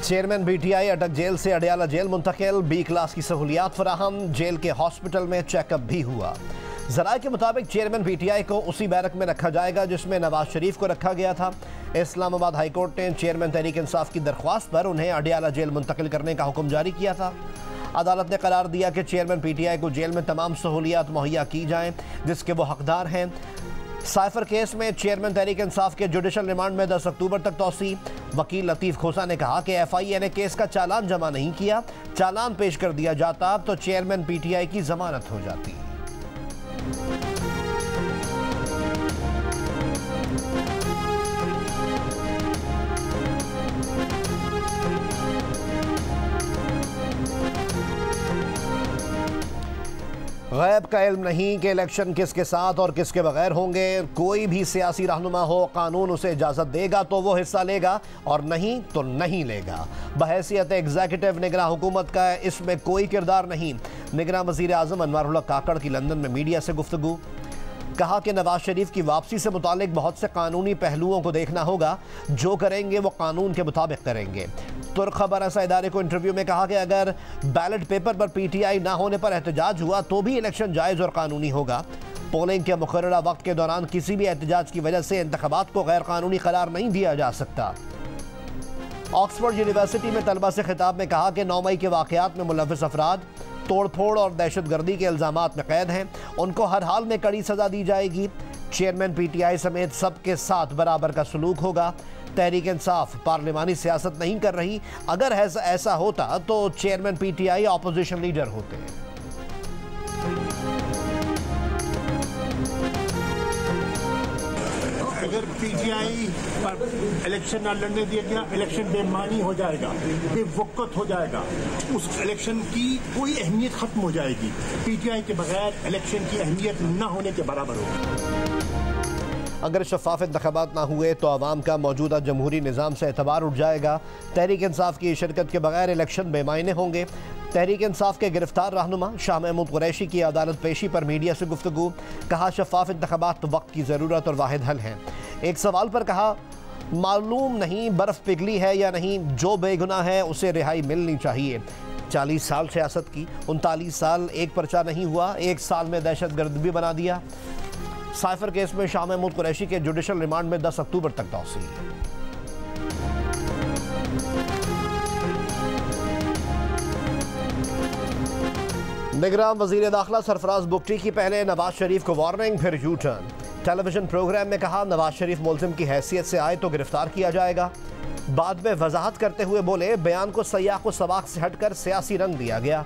Chairman PTI अटक jail से Adiala jail मुंतकिल, बी क्लास की सहूलियात फराहम, जेल के हॉस्पिटल में चेकअप भी हुआ। ज़राए के मुताबिक चेयरमैन पीटीआई को उसी बैरक में रखा जाएगा जिसमें नवाज शरीफ को रखा गया था। इस्लामाबाद हाईकोर्ट ने चेयरमैन तहरीक इंसाफ की दरख्वास्त पर उन्हें अडयाला जेल मुंतकिल करने का हुक्म जारी किया था। अदालत ने करार दिया कि चेयरमैन पीटीआई को जेल में तमाम सहूलियात मुहैया की जाएं जिसके वो हकदार हैं। साइफर केस में चेयरमैन तहरीक इंसाफ के जुडिशल रिमांड में 10 अक्टूबर तक तौसी। वकील लतीफ़ खोसा ने कहा कि FIA ने केस का चालान जमा नहीं किया, चालान पेश कर दिया जाता तो चेयरमैन PTI की जमानत हो जाती। गैब का इल्म नहीं कि इलेक्शन किसके साथ और किसके बगैर होंगे। कोई भी सियासी रहनुमा हो, कानून उसे इजाज़त देगा तो वो हिस्सा लेगा और नहीं तो नहीं लेगा। बहैसियत एग्जीक्यूटिव निगरान हुकूमत का इसमें कोई किरदार नहीं। निगरान वज़ीर आज़म अनवारुल्लाह काकड़ की लंदन में मीडिया से गुफ्तगू। कहा कि नवाज शरीफ की वापसी से मुतालिक बहुत से कानूनी पहलुओं को देखना होगा, जो करेंगे वो कानून के मुताबिक करेंगे। तुर्क खबर ऐसा इदारे को इंटरव्यू में कहा कि अगर बैलेट पेपर पर PTI ना होने पर एहतजाज हुआ तो भी इलेक्शन जायज़ और कानूनी होगा। पोलिंग के मुकर्ररा वक्त के दौरान किसी भी एहतजाज की वजह से इंतखाबात को गैर कानूनी करार नहीं दिया जा सकता। ऑक्सफोर्ड यूनिवर्सिटी में तलबा से खिताब में कहा कि 9 मई के वाक़यात में मुलव्विस अफराद तोड़फोड़ और दहशतगर्दी के इल्ज़ामात में कैद हैं, उनको हर हाल में कड़ी सज़ा दी जाएगी। चेयरमैन PTI समेत सबके साथ बराबर का सलूक होगा। तहरीक इंसाफ पार्लिमानी सियासत नहीं कर रही, अगर ऐसा होता तो चेयरमैन PTI ऑपोजिशन लीडर होते। अगर PTI पर इलेक्शन ना लड़ने दिया गया, इलेक्शन बेमानी हो जाएगा, बेवकत हो जाएगा, उस इलेक्शन की कोई अहमियत खत्म हो जाएगी। PTI के बगैर इलेक्शन की अहमियत ना होने के बराबर होगी। अगर शफाफ इंतखाबात ना हुए तो आवाम का मौजूदा जमहूरी निज़ाम से एतबार उठ जाएगा। तहरीक इंसाफ की शिरकत के बगैर इलेक्शन बेमायने होंगे। तहरीक इंसाफ के गिरफ्तार रहनुमा शाह महमूद कुरैशी की अदालत पेशी पर मीडिया से गुफ्तगू। कहा शफाफ इंतखाबात वक्त की ज़रूरत और वाहिद हल हैं। एक सवाल पर कहा मालूम नहीं बर्फ़ पिघली है या नहीं, जो बेगुनाह है उसे रिहाई मिलनी चाहिए। 40 साल सियासत की, 39 साल एक पर्चा नहीं हुआ, 1 साल में दहशतगर्द भी बना दिया। साइफर केस में शाह महमूद कुरैशी के जुडिशल रिमांड में 10 अक्टूबर तक तौसी। निगरान वज़ीर दाखिला सरफराज बुगटी की पहले नवाज शरीफ को वार्निंग, फिर यू टर्न। टेलीविजन प्रोग्राम में कहा नवाज शरीफ मुल्ज़िम की हैसियत से आए तो गिरफ्तार किया जाएगा। बाद में वजाहत करते हुए बोले बयान को सयाक़ व सबाक़ से हटकर सियासी रंग दिया गया।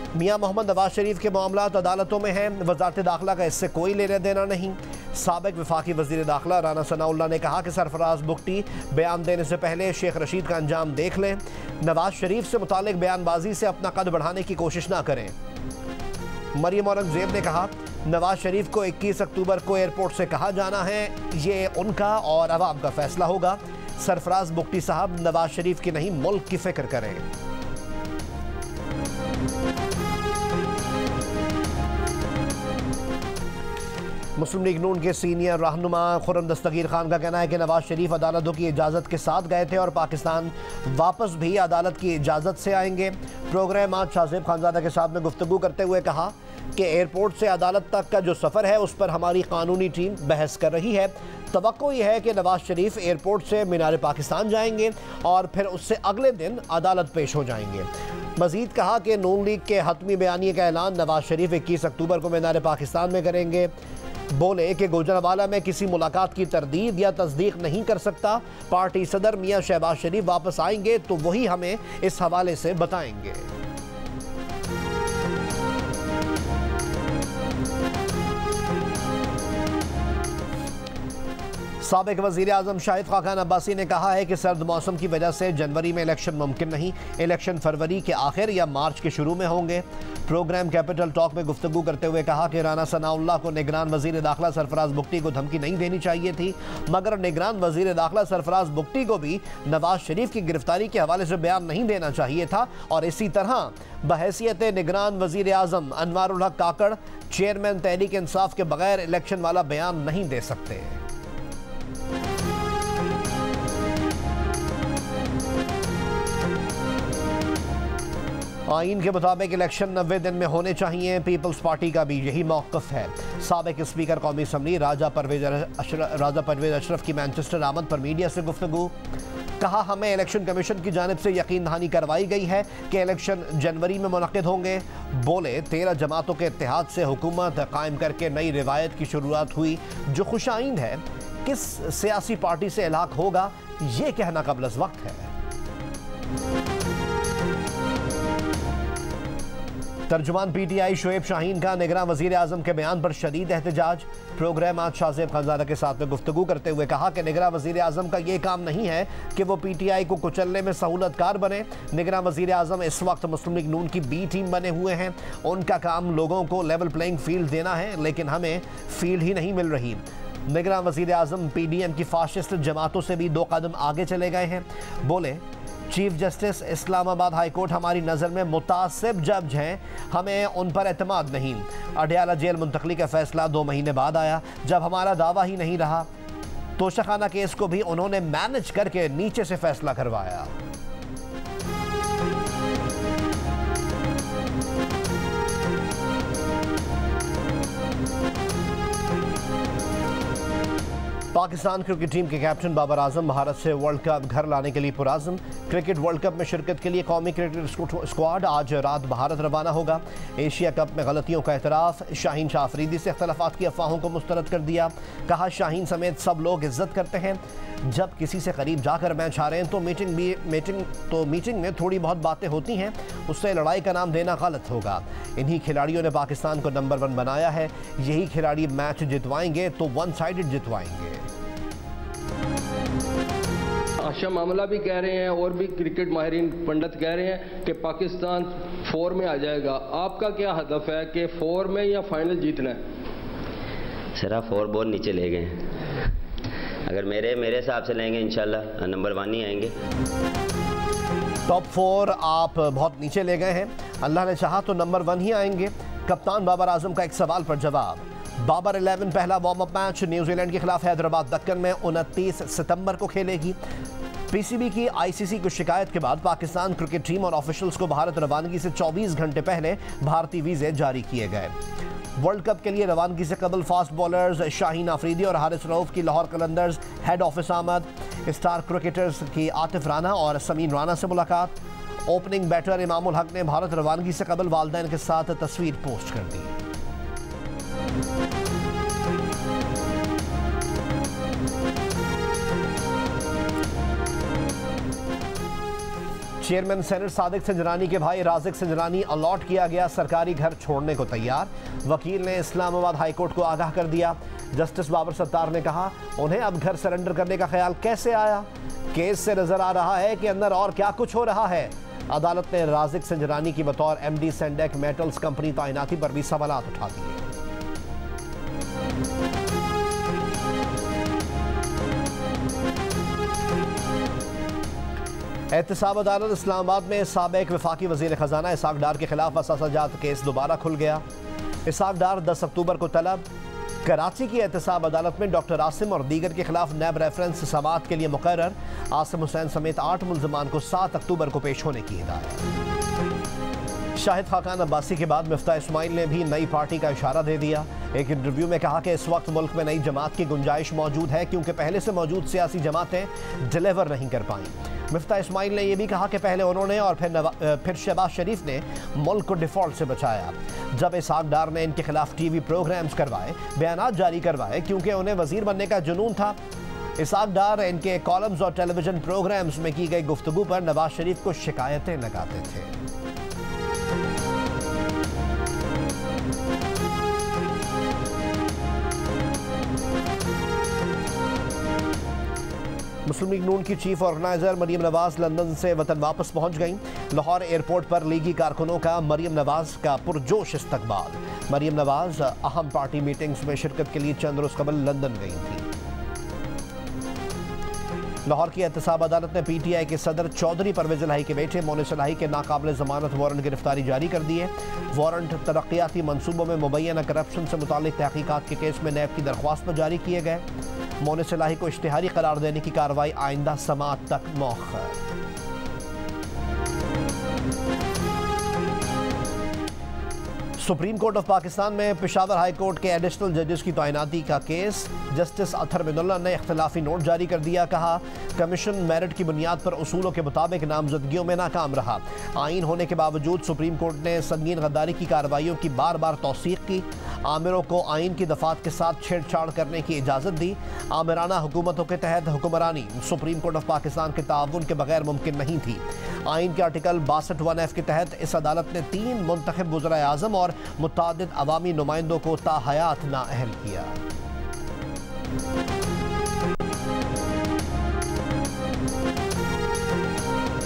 मियां मोहम्मद नवाज शरीफ के मामलात अदालतों में हैं, वज़ारत दाखिला का इससे कोई लेना देना नहीं। साबिक वफाकी वज़ीर दाखिला राना सनाउल्लाह ने कहा कि सरफराज बुगटी बयान देने से पहले शेख रशीद का अंजाम देख लें। नवाज शरीफ से मुतालिक बयानबाजी से अपना कद बढ़ाने की कोशिश ना करें। मरियम औरंगज़ेब ने कहा नवाज शरीफ को 21 अक्टूबर को एयरपोर्ट से कहा जाना है, ये उनका और अवाम का फैसला होगा। सरफराज बुगटी साहब नवाज शरीफ की नहीं मुल्क की फिक्र करें। मुस्लिम लीग नून के सीनियर रहनुमा खुर्रम दस्तगीर खान का कहना है कि नवाज शरीफ अदालतों की इजाज़त के साथ गए थे और पाकिस्तान वापस भी अदालत की इजाज़त से आएंगे। प्रोग्राम आज शाहजेब खानजादा के साथ में गुफ्तगू करते हुए कहा कि एयरपोर्ट से अदालत तक का जो सफ़र है उस पर हमारी कानूनी टीम बहस कर रही है। तवक्को ये है कि नवाज शरीफ एयरपोर्ट से मीनार पाकिस्तान जाएंगे और फिर उससे अगले दिन अदालत पेश हो जाएंगे। मज़ीद कहा कि नून लीग के हतमी बयानिए का ऐलान नवाज शरीफ 21 अक्टूबर को मीनार पाकिस्तान में करेंगे। बोले कि गुजरांवाला में किसी मुलाकात की तरदीद या तस्दीक नहीं कर सकता। पार्टी सदर मियां शहबाज शरीफ वापस आएंगे तो वही हमें इस हवाले से बताएंगे। साबिक वज़ीर आज़म शाहिद खाकान अब्बासी ने कहा है कि सर्द मौसम की वजह से जनवरी में इलेक्शन मुमकिन नहीं, इलेक्शन फरवरी के आखिर या मार्च के शुरू में होंगे। प्रोग्राम कैपिटल टॉक में गुफ्तगू करते हुए कहा कि राना सनाउल्लाह को निगरान वज़ीर दाखिला सरफराज बुगटी को धमकी नहीं देनी चाहिए थी, मगर निगरान वज़ीर दाखिला सरफराज बुगटी को भी नवाज शरीफ की गिरफ्तारी के हवाले से बयान नहीं देना चाहिए था। और इसी तरह बहैसियत निगरान वज़ीर आज़म अनवारुल्लाह काकड़ चेयरमैन तहरीक इंसाफ के बगैर इलेक्शन वाला बयान नहीं दे सकते। आइन के मुताबिक इलेक्शन 90 दिन में होने चाहिए। पीपल्स पार्टी का भी यही मौक़िफ़ है। साबिक़ स्पीकर कौमी असम्बली राजा परवेज अशरफ की मैनचेस्टर आमद पर मीडिया से गुफ्तगू। कहा, हमें इलेक्शन कमीशन की जानिब से यकीन दहानी करवाई गई है कि इलेक्शन जनवरी में मुनक़िद होंगे। बोले, 13 जमातों के इत्तेहाद से हुकूमत कायम करके नई रिवायत की शुरुआत हुई जो खुशाइन है। किस सियासी पार्टी से इलाक़ होगा ये कहना क़ब्ल वक्त है। तर्जुमान PTI शोएब शाहीन का निगरां वज़ीर आज़म के बयान पर शदीद एहतजाज। प्रोग्राम आज शाहज़ेब खानज़ादा के साथ में गुफ्तगू करते हुए कहा कि निगरां वज़ीर आज़म का ये काम नहीं है कि वो PTI को कुचलने में सहूलतकार बने। निगरां वज़ीर आज़म इस वक्त मुस्लिम लीग नून की B टीम बने हुए हैं। उनका काम लोगों को लेवल प्लेइंग फील्ड देना है, लेकिन हमें फील्ड ही नहीं मिल रही। निगरां वज़ीर आज़म PDM की फाशिस्ट जमातों से भी 2 कदम आगे चले गए हैं। बोले, chief justice Islamabad high court हमारी नज़र में मुतासिब जज हैं, हमें उन पर एतमाद नहीं। अडयाला जेल मुंतकली का फैसला 2 महीने बाद आया, जब हमारा दावा ही नहीं रहा। तोशाखाना केस को भी उन्होंने मैनेज करके नीचे से फैसला करवाया। पाकिस्तान क्रिकेट टीम के कैप्टन बाबर आजम भारत से वर्ल्ड कप घर लाने के लिए पुराज़म। क्रिकेट वर्ल्ड कप में शिरकत के लिए कौमी क्रिकेट स्क्वाड आज रात भारत रवाना होगा। एशिया कप में गलतियों का एतराफ़। शाहीन शाह अफरीदी से इख्तलाफात की अफवाहों को मुस्तरद कर दिया। कहा, शाहीन समेत सब लोग इज्जत करते हैं। जब किसी से करीब जाकर मैच हारें तो मीटिंग में थोड़ी बहुत बातें होती हैं, उससे लड़ाई का नाम देना गलत होगा। इन्हीं खिलाड़ियों ने पाकिस्तान को नंबर 1 बनाया है। यही खिलाड़ी मैच जितवाएंगे तो 1 साइडेड जितवाएंगे। आशा मामला भी कह रहे हैं और भी क्रिकेट माहिरीन पंडित कह रहे हैं कि पाकिस्तान 4 में आ जाएगा। आपका क्या हदफ है कि 4 में या फाइनल जीतना है? सर, आप 4 बहुत नीचे ले गए हैं। अगर मेरे हिसाब से लेंगे इंशाल्लाह नंबर 1 ही आएंगे। टॉप 4 आप बहुत नीचे ले गए हैं। अल्लाह ने चाहा तो नंबर 1 ही आएंगे। कप्तान बाबर आजम का एक सवाल पर जवाब। बाबर 11 पहला वार्म अप मैच न्यूजीलैंड के खिलाफ हैदराबाद दक्कन में 29 सितंबर को खेलेगी। PCB की ICC को शिकायत के बाद पाकिस्तान क्रिकेट टीम और ऑफिशियल्स को भारत रवानगी से 24 घंटे पहले भारतीय वीज़े जारी किए गए। वर्ल्ड कप के लिए रवानगी से कबल फास्ट बॉलर्स शाहीन आफरीदी और हारिस रऊफ की लाहौर कलंदर्स हेड ऑफिस आमद। स्टार क्रिकेटर्स की आतिफ राना और समीन राना से मुलाकात। ओपनिंग बैटर इमामुल हक ने भारत रवानगी से कबल वालिदैन के साथ तस्वीर पोस्ट कर दी। चेयरमैन सेनेट सादिक संजरानी के भाई राजिक संजरानी अलॉट किया गया सरकारी घर छोड़ने को तैयार। वकील ने इस्लामाबाद हाई कोर्ट को आगाह कर दिया। जस्टिस बाबर सत्तार ने कहा, उन्हें अब घर सरेंडर करने का ख्याल कैसे आया? केस से नजर आ रहा है कि अंदर और क्या कुछ हो रहा है। अदालत ने राजिक संजरानी की बतौर MD सेंडेक मेटल्स कंपनी तैनाती पर भी सवालात उठा दिए। एहतसाब अदालत इस्लामाबाद में साबिक वफाकी वज़ीर ख़जाना इसाक डार के खिलाफ असासाजात केस दोबारा खुल गया। इसाक डार 10 अक्टूबर को तलब। कराची की एहतसाब अदालत में डॉक्टर आसिम और दीगर के खिलाफ नैब रेफरेंस समाअत के लिए मुकर्रर। आसिम हुसैन समेत 8 मुल्ज़िमान को 7 अक्टूबर को पेश होने की हिदायत। शाहिद खाकान अब्बासी के बाद मिफ्ता इस्माइल ने भी नई पार्टी का इशारा दे दिया। एक इंटरव्यू में कहा कि इस वक्त मुल्क में नई जमात की गुंजाइश मौजूद है क्योंकि पहले से मौजूद सियासी जमातें डिलीवर नहीं कर पाईं। मिफ्ता इस्माइल ने यह भी कहा कि पहले उन्होंने और फिर शहबाज शरीफ ने मुल्क को डिफॉल्ट से बचाया। जब इसाक डार ने इनके खिलाफ TV प्रोग्राम्स करवाए, बयानात जारी करवाए क्योंकि उन्हें वजीर बनने का जुनून था। इसाक डार इनके कॉलम्स और टेलीविजन प्रोग्राम्स में की गई गुफ्तगू पर नवाज शरीफ को शिकायतें लगाते थे। मुस्लिम लीग नून की chief organizer Maryam Nawaz London से वतन वापस पहुंच गईं। लाहौर एयरपोर्ट पर लीगी कारकुनों का मरियम नवाज का पुरजोश इस्तकबाल। मरियम नवाज अहम पार्टी मीटिंग्स में शिरकत के लिए चंद रोज कबल लंदन गई थी। लाहौर की एहतसाब अदालत ने PTI के सदर चौधरी परवेज इलाही के बेटे मोनिस इलाही के नाकाबिल जमानत वारंट गिरफ्तारी जारी कर दी है। वारंट तरक्याती मनसूबों में मुबैना करप्शन से मुतालिक तहकीकात के केस में नैब की दरख्वास्त पर जारी किए गए। मोनिस इलाही को इश्तिहारी करार देने की कार्रवाई आइंदा समाअत तक मौखर। सुप्रीम कोर्ट ऑफ पाकिस्तान में पेशावर हाई कोर्ट के एडिशनल जजेस की तैनाती का केस। जस्टिस अतहर मिनुल्लाह ने इख्तिलाफी नोट जारी कर दिया। कहा कमीशन मेरिट की बुनियाद पर उसूलों के मुताबिक नामजदगियों में नाकाम रहा। आइन होने के बावजूद सुप्रीम कोर्ट ने संगीन गद्दारी की कार्रवाइयों की बार बार तौसीक की। आमिरों को आइन की दफात के साथ छेड़छाड़ करने की इजाज़त दी। आमिराना हुकूमतों के तहत हुक्मरानी सुप्रीम कोर्ट ऑफ पाकिस्तान के ताउन के बगैर मुमकिन नहीं थी। आइन के आर्टिकल 62(1)(f) के तहत इस अदालत ने 3 मुंतखब वज़राए आज़म और मुतअद्दिद अवामी नुमाइंदों को ताहयात नाअहल किया।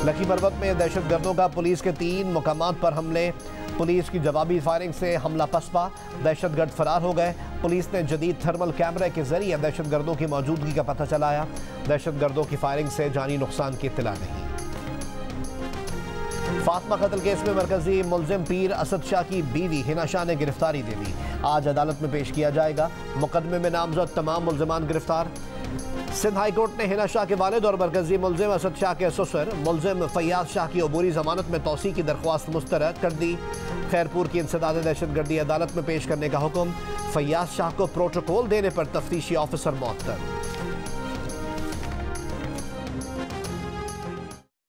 लकी मरवत में दहशतगर्दों का पुलिस के 3 मुकामात पर हमले। पुलिस की जवाबी फायरिंग से हमला पसपा, दहशतगर्द फरार हो गए। पुलिस ने जदीद थर्मल कैमरे के जरिए दहशतगर्दों की मौजूदगी का पता चलाया। दहशतगर्दों की फायरिंग से जानी नुकसान की इत्तला नहीं। फातिमा कत्ल केस में मरकजी मुलजिम पीर असद शाह की बीवी हिना शाह ने गिरफ्तारी दे दी। आज अदालत में पेश किया जाएगा। मुकदमे में नामजद तमाम मुलजिमान गिरफ्तार। सिंध हाई कोर्ट ने हिना शाह के वालिद और मरकजी मुलजिम असद शाह के ससुर मुलजिम फैयाज शाह की अबूरी जमानत में तौसी की दरख्वास्त मुस्तरद कर दी। खैरपुर की इंसदाद दहशतगर्दी अदालत में पेश करने का हुक्म। फैयाज शाह को प्रोटोकॉल देने पर तफ्तीशी ऑफिसर मुअत्तल।